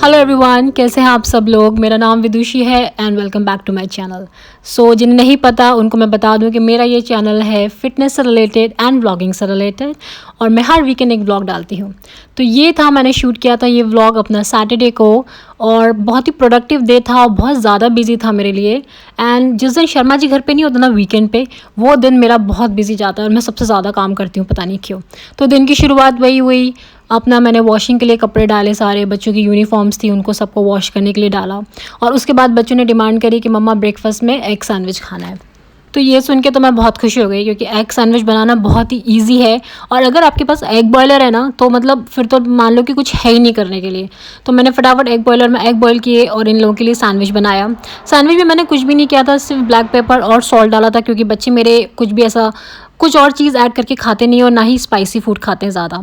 Hello everyone, कैसे हैं आप सब लोग। मेरा नाम विदुषी है and welcome back to my channel. So जिन्हें नहीं पता उनको मैं बता दूं कि मेरा ये चैनल है फिटनेस से रिलेटेड एंड व्लॉगिंग से रिलेटेड और मैं हर वीकेंड एक व्लॉग डालती हूँ। तो ये था, मैंने शूट किया था ये व्लॉग अपना सैटरडे को और बहुत ही प्रोडक्टिव डे था और बहुत ज़्यादा बिजी था मेरे लिए। एंड जिस दिन शर्मा जी घर पे नहीं होता ना वीकेंड पे, वो दिन मेरा बहुत बिजी जाता है और मैं सबसे ज़्यादा काम करती हूँ, पता नहीं क्यों। तो दिन की शुरुआत वही हुई, अपना मैंने वॉशिंग के लिए कपड़े डाले, सारे बच्चों की यूनिफॉर्म्स थी उनको सबको वॉश करने के लिए डाला। और उसके बाद बच्चों ने डिमांड करी कि मम्मा ब्रेकफास्ट में एग सैंडविच खाना है। तो ये सुन के तो मैं बहुत खुशी हो गई क्योंकि एग सैंडविच बनाना बहुत ही ईजी है। और अगर आपके पास एग बॉयलर है ना, तो मतलब फिर तो मान लो कि कुछ है ही नहीं करने के लिए। तो मैंने फटाफट एग बॉयलर में एग बॉयल किए और इन लोगों के लिए सैंडविच बनाया। सैंडविच में मैंने कुछ भी नहीं किया था, सिर्फ ब्लैक पेपर और सॉल्ट डाला था क्योंकि बच्चे मेरे कुछ भी ऐसा कुछ और चीज़ ऐड करके खाते नहीं और ना ही स्पाइसी फूड खाते हैं ज़्यादा।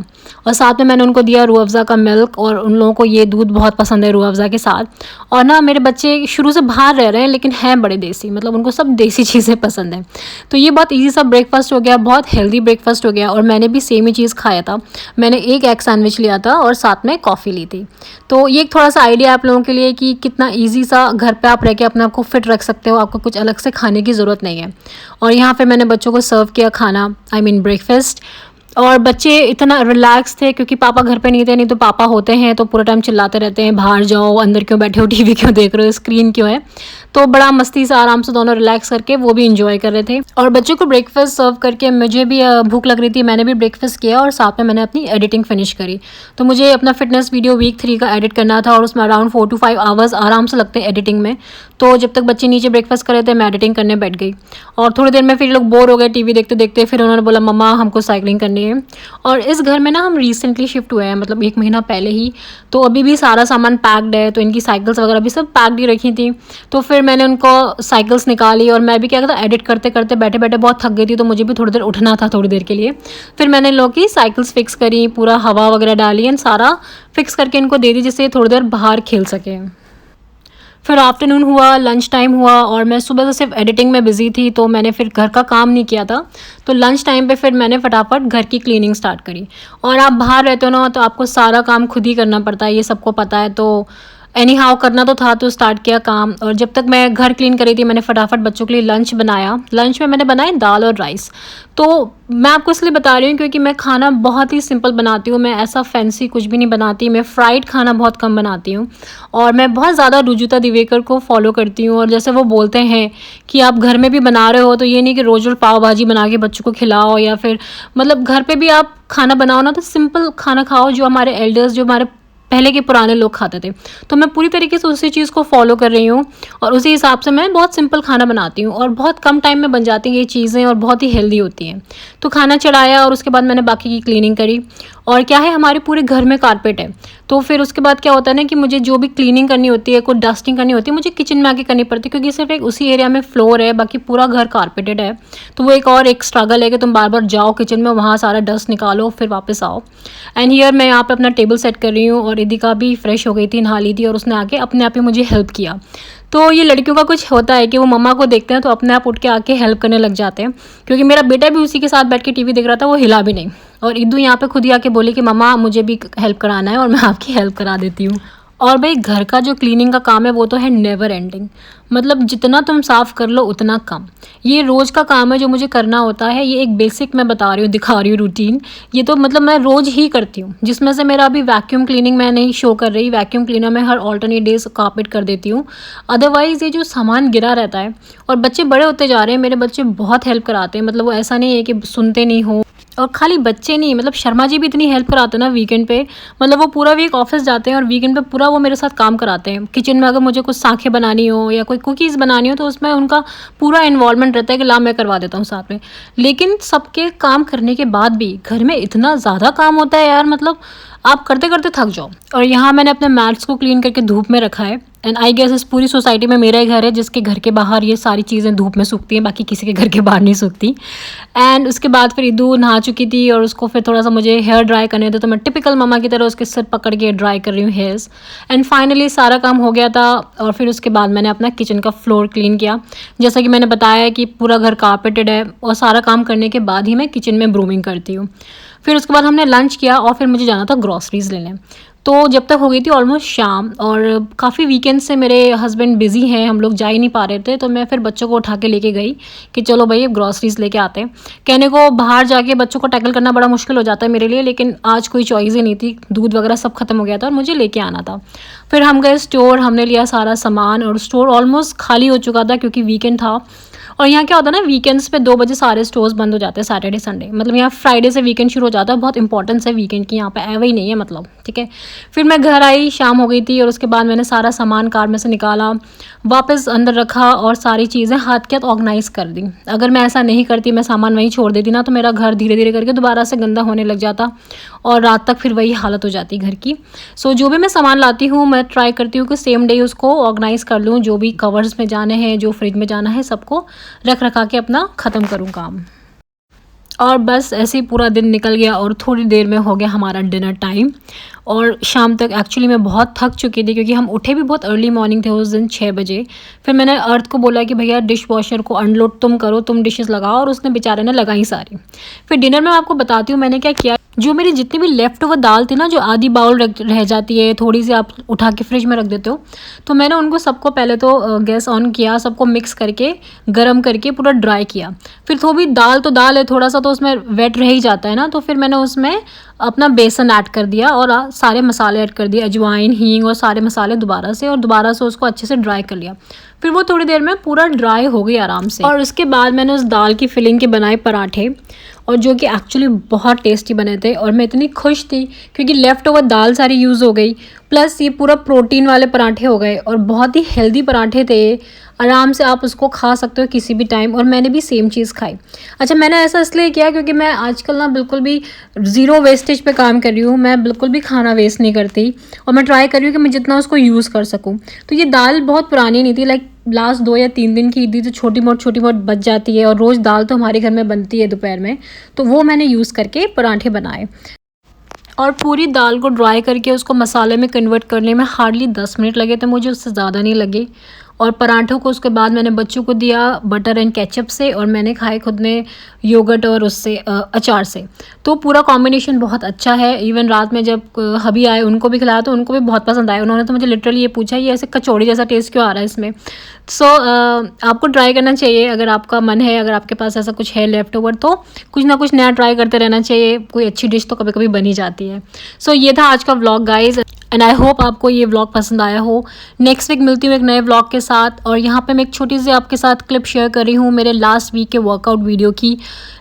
और साथ में मैंने उनको दिया रूह अफ़ज़ा का मिल्क और उन लोगों को ये दूध बहुत पसंद है रूह अफ़ज़ा के साथ। और ना मेरे बच्चे शुरू से बाहर रह रहे हैं लेकिन हैं बड़े देसी, मतलब उनको सब देसी चीज़ें पसंद हैं। तो ये बहुत ईजी सा ब्रेकफास्ट हो गया, बहुत हेल्दी ब्रेकफास्ट हो गया। और मैंने भी सेम ही चीज़ खाया था, मैंने एक एग सैंडविच लिया था और साथ में कॉफ़ी ली थी। तो ये एक थोड़ा सा आइडिया आप लोगों के लिए कि कितना ईजी सा घर पे आप रह के अपने आप को फिट रख सकते हो, आपको कुछ अलग से खाने की ज़रूरत नहीं है। और यहाँ पे मैंने बच्चों को सर्व किया खाना, आई मीन ब्रेकफास्ट। और बच्चे इतना रिलैक्स थे क्योंकि पापा घर पे नहीं थे, नहीं तो पापा होते हैं तो पूरा टाइम चिल्लाते रहते हैं बाहर जाओ, अंदर क्यों बैठे हो, टीवी क्यों देख रहे हो, स्क्रीन क्यों है। तो बड़ा मस्ती से आराम से दोनों रिलैक्स करके वो भी इंजॉय कर रहे थे। और बच्चों को ब्रेकफास्ट सर्व करके मुझे भी भूख लग रही थी, मैंने भी ब्रेकफास्ट किया और साथ में मैंने अपनी एडिटिंग फिनिश करी। तो मुझे अपना फिटनेस वीडियो वीक 3 का एडिट करना था और उसमें अराउंड 4 to 5 आवर्स आराम से लगते हैं एडिटिंग में। तो जब तक बच्चे नीचे ब्रेकफास्ट कर रहे थे मैं एडिटिंग करने बैठ गई। और थोड़ी देर में फिर लोग बोर हो गए टीवी देखते देखते, फिर उन्होंने बोला मम्मा हमको साइकिलिंग करनी है। और इस घर में ना हम रिसेंटली शिफ्ट हुए हैं, मतलब 1 महीना पहले ही। तो अभी भी सारा सामान पैक्ड है, तो इनकी साइकिल्स वगैरह भी सब पैक्ड ही रखी थी। तो फिर मैंने उनको साइकिल्स निकाली और मैं भी क्या करता एडिट करते करते बैठे बैठे बहुत थक गई थी, तो मुझे भी थोड़ी देर उठना था थोड़ी देर के लिए। फिर मैंने इन लोगों की साइकिल्स फिक्स करी, पूरा हवा वगैरह डाली एंड सारा फिक्स करके इनको दे दी जिससे थोड़ी देर बाहर खेल सके। फिर आफ्टरनून हुआ, लंच टाइम हुआ और मैं सुबह से सिर्फ एडिटिंग में बिजी थी, तो मैंने फिर घर का काम नहीं किया था। तो लंच टाइम पे फिर मैंने फटाफट घर की क्लीनिंग स्टार्ट करी। और आप बाहर रहते हो ना, तो आपको सारा काम खुद ही करना पड़ता है, ये सबको पता है। तो एनी हाउ करना तो था, तो स्टार्ट किया काम। और जब तक मैं घर क्लीन कर रही थी मैंने फटाफट बच्चों के लिए लंच बनाया। लंच में मैंने बनाए दाल और राइस। तो मैं आपको इसलिए बता रही हूँ क्योंकि मैं खाना बहुत ही सिंपल बनाती हूँ, मैं ऐसा फैंसी कुछ भी नहीं बनाती। मैं फ्राइड खाना बहुत कम बनाती हूँ और मैं बहुत ज़्यादा रुजुता दिवेकर को फॉलो करती हूँ। और जैसे वो बोलते हैं कि आप घर में भी बना रहे हो तो ये नहीं कि रोज़ रोज़ पाव भाजी बना के बच्चों को खिलाओ, या फिर मतलब घर पे भी आप खाना बनाओ ना तो सिंपल खाना खाओ जो हमारे एल्डर्स, जो हमारे पहले के पुराने लोग खाते थे। तो मैं पूरी तरीके से उसी चीज़ को फॉलो कर रही हूँ और उसी हिसाब से मैं बहुत सिंपल खाना बनाती हूँ और बहुत कम टाइम में बन जाती हैं ये चीज़ें और बहुत ही हेल्दी होती हैं। तो खाना चढ़ाया और उसके बाद मैंने बाकी की क्लीनिंग करी। और क्या है, हमारे पूरे घर में कारपेट है, तो फिर उसके बाद क्या होता है ना कि मुझे जो भी क्लीनिंग करनी होती है, कोई डस्टिंग करनी होती है, मुझे किचन में आके करनी पड़ती है क्योंकि सिर्फ एक उसी एरिया में फ्लोर है, बाकी पूरा घर कारपेटेड है। तो वो एक स्ट्रगल है कि तुम बार बार जाओ किचन में, वहाँ सारा डस्ट निकालो फिर वापस आओ। एंड हियर मैं यहाँ पे अपना टेबल सेट कर रही हूँ और रिदिका भी फ्रेश हो गई थी, नहा ली थी और उसने आके अपने आप ही मुझे हेल्प किया। तो ये लड़कियों का कुछ होता है कि वो मम्मा को देखते हैं तो अपने आप उठ के आके हेल्प करने लग जाते हैं। क्योंकि मेरा बेटा भी उसी के साथ बैठ के टीवी देख रहा था, वो हिला भी नहीं। और इद्दू यहाँ पे खुद ही आके बोली कि मम्मा मुझे भी हेल्प कराना है और मैं आपकी हेल्प करा देती हूँ। और भाई घर का जो क्लीनिंग का काम है वो तो है नेवर एंडिंग, मतलब जितना तुम साफ़ कर लो उतना कम। ये रोज़ का काम है जो मुझे करना होता है, ये एक बेसिक मैं बता रही हूँ, दिखा रही हूँ रूटीन। ये तो मतलब मैं रोज़ ही करती हूँ, जिसमें से मेरा अभी वैक्यूम क्लीनिंग मैं नहीं शो कर रही। वैक्यूम क्लीनर मैं हर ऑल्टरनेट डेज कारपेट कर देती हूँ। अदरवाइज़ ये जो सामान गिरा रहता है, और बच्चे बड़े होते जा रहे हैं, मेरे बच्चे बहुत हेल्प कराते हैं, मतलब वो ऐसा नहीं है कि सुनते नहीं हो। और खाली बच्चे नहीं, मतलब शर्मा जी भी इतनी हेल्प कराते हैं ना वीकेंड पे, मतलब वो पूरा वीक ऑफिस जाते हैं और वीकेंड पे पूरा वो मेरे साथ काम कराते हैं। किचन में अगर मुझे कुछ सांखें बनानी हो या कोई कुकीज़ बनानी हो तो उसमें उनका पूरा इन्वॉल्वमेंट रहता है कि ला मैं करवा देता हूँ साथ में। लेकिन सबके काम करने के बाद भी घर में इतना ज़्यादा काम होता है यार, मतलब आप करते करते थक जाओ। और यहाँ मैंने अपने मैट्स को क्लीन करके धूप में रखा है। एंड आई गेस इस पूरी सोसाइटी में मेरा ही घर है जिसके घर के बाहर ये सारी चीज़ें धूप में सूखती हैं, बाकी किसी के घर के बाहर नहीं सूखती। एंड उसके बाद फिर इदू नहा चुकी थी और उसको फिर थोड़ा सा मुझे हेयर ड्राई करने थे, तो मैं टिपिकल मम्मा की तरह उसके सिर पकड़ के ड्राई कर रही हूँ हेयर्स। एंड फाइनली सारा काम हो गया था और फिर उसके बाद मैंने अपना किचन का फ्लोर क्लीन किया। जैसा कि मैंने बताया कि पूरा घर कारपेटेड है और सारा काम करने के बाद ही मैं किचन में ब्रूमिंग करती हूँ। फिर उसके बाद हमने लंच किया और फिर मुझे जाना था ग्रॉसरीज लेने। तो जब तक हो गई थी ऑलमोस्ट शाम, और काफ़ी वीकेंड से मेरे हस्बैंड बिज़ी हैं, हम लोग जा ही नहीं पा रहे थे। तो मैं फिर बच्चों को उठा के लेके गई कि चलो भाई अब ग्रॉसरीज लेके आते हैं। कहने को बाहर जाके बच्चों को टैकल करना बड़ा मुश्किल हो जाता है मेरे लिए, लेकिन आज कोई चॉइस ही नहीं थी, दूध वगैरह सब खत्म हो गया था और मुझे लेके आना था। फिर हम गए स्टोर, हमने लिया सारा सामान, और स्टोर ऑलमोस्ट खाली हो चुका था क्योंकि वीकेंड था। और यहाँ क्या होता है ना, वीकेंड्स पे 2 बजे सारे स्टोर्स बंद हो जाते हैं, सैटरडे संडे, मतलब यहाँ फ्राइडे से वीकेंड शुरू हो जाता है। बहुत इंपॉर्टेंस है वीकेंड की यहाँ पे, एवं ही नहीं है मतलब, ठीक है। फिर मैं घर आई, शाम हो गई थी, और उसके बाद मैंने सारा सामान कार में से निकाला, वापस अंदर रखा और सारी चीज़ें हाथ के हाथ ऑर्गेनाइज़ कर दी। अगर मैं ऐसा नहीं करती, मैं सामान वहीं छोड़ देती ना, तो मेरा घर धीरे धीरे करके दोबारा से गंदा होने लग जाता और रात तक फिर वही हालत हो जाती घर की। सो जो भी मैं सामान लाती हूँ, मैं ट्राई करती हूँ कि सेम डे उसको ऑर्गेनाइज़ कर लूँ। जो भी कवर्स में जाने हैं, जो फ्रिज में जाना है, सबको रख रखा के अपना ख़त्म करूँ काम। और बस ऐसे ही पूरा दिन निकल गया, और थोड़ी देर में हो गया हमारा डिनर टाइम। और शाम तक एक्चुअली मैं बहुत थक चुकी थी, क्योंकि हम उठे भी बहुत अर्ली मॉर्निंग थे उस दिन, 6 बजे। फिर मैंने अर्थ को बोला कि भैया डिश वॉशर को अनलोड तुम करो, तुम डिशेस लगाओ, और उसने बेचारे ने लगाई सारी। फिर डिनर में आपको बताती हूँ मैंने क्या किया। जो मेरी जितनी भी लेफ्ट ओवर दाल थी ना, जो आधी बाउल रह जाती है, थोड़ी सी आप उठा के फ्रिज में रख देते हो, तो मैंने उनको सबको पहले तो गैस ऑन किया, सबको मिक्स करके गर्म करके पूरा ड्राई किया। फिर थोड़ी दाल तो दाल है, थोड़ा सा तो उसमें वेट रह ही जाता है ना, तो फिर मैंने उसमें अपना बेसन ऐड कर दिया और सारे मसाले ऐड कर दिए, अजवाइन, हींग और सारे मसाले दोबारा से, और दोबारा से उसको अच्छे से ड्राई कर लिया। फिर वो थोड़ी देर में पूरा ड्राई हो गई आराम से। और उसके बाद मैंने उस दाल की फिलिंग के बनाए पराठे, और जो कि एक्चुअली बहुत टेस्टी बने थे। और मैं इतनी खुश थी क्योंकि लेफ़्ट ओवर दाल सारी यूज़ हो गई, प्लस ये पूरा प्रोटीन वाले पराठे हो गए, और बहुत ही हेल्दी पराठे थे। आराम से आप उसको खा सकते हो किसी भी टाइम, और मैंने भी सेम चीज़ खाई। अच्छा, मैंने ऐसा इसलिए किया क्योंकि मैं आजकल ना बिल्कुल भी ज़ीरो वेस्टेज पे काम कर रही हूँ। मैं बिल्कुल भी खाना वेस्ट नहीं करती, और मैं ट्राई कर रही हूँ कि मैं जितना उसको यूज़ कर सकूँ। तो ये दाल बहुत पुरानी नहीं थी, लाइक लास्ट 2 या 3 दिन की थी, तो छोटी मोट बच जाती है, और रोज़ दाल तो हमारे घर में बनती है दोपहर में, तो वो मैंने यूज़ करके पराठे बनाए। और पूरी दाल को ड्राई करके उसको मसाले में कन्वर्ट करने में हार्डली 10 मिनट लगे थे मुझे, उससे ज़्यादा नहीं लगे। और पराठों को उसके बाद मैंने बच्चों को दिया बटर एंड केचप से, और मैंने खाए खुद ने योगर्ट और उससे अचार से। तो पूरा कॉम्बिनेशन बहुत अच्छा है। इवन रात में जब हबी आए उनको भी खिलाया, तो उनको भी बहुत पसंद आया। उन्होंने तो मुझे लिटरली ये पूछा, ये ऐसे कचौड़ी जैसा टेस्ट क्यों आ रहा है इसमें। सो आपको ट्राई करना चाहिए, अगर आपका मन है, अगर आपके पास ऐसा कुछ है लेफ्ट ओवर, तो कुछ ना कुछ नया ट्राई करते रहना चाहिए। कोई अच्छी डिश तो कभी कभी बनी जाती है। सो ये था आज का vlog guys, and I hope आपको ये व्लॉग पसंद आया हो। नेक्स्ट वीक मिलती हूँ एक नए व्लॉग के साथ, और यहाँ पे मैं एक छोटी सी आपके साथ क्लिप शेयर कर रही हूँ मेरे लास्ट वीक के वर्कआउट वीडियो की।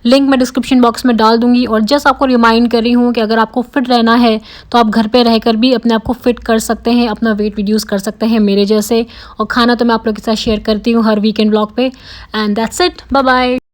लिंक मैं डिस्क्रिप्शन बॉक्स में डाल दूँगी। और जस्ट आपको रिमाइंड कर रही हूँ कि अगर आपको फिट रहना है, तो आप घर पे रहकर भी अपने आप को फिट कर सकते हैं, अपना वेट रिड्यूस कर सकते हैं मेरे जैसे। और खाना तो मैं आप लोगों के साथ शेयर करती हूँ हर वीकेंड व्लॉग पे। And that's it, bye bye.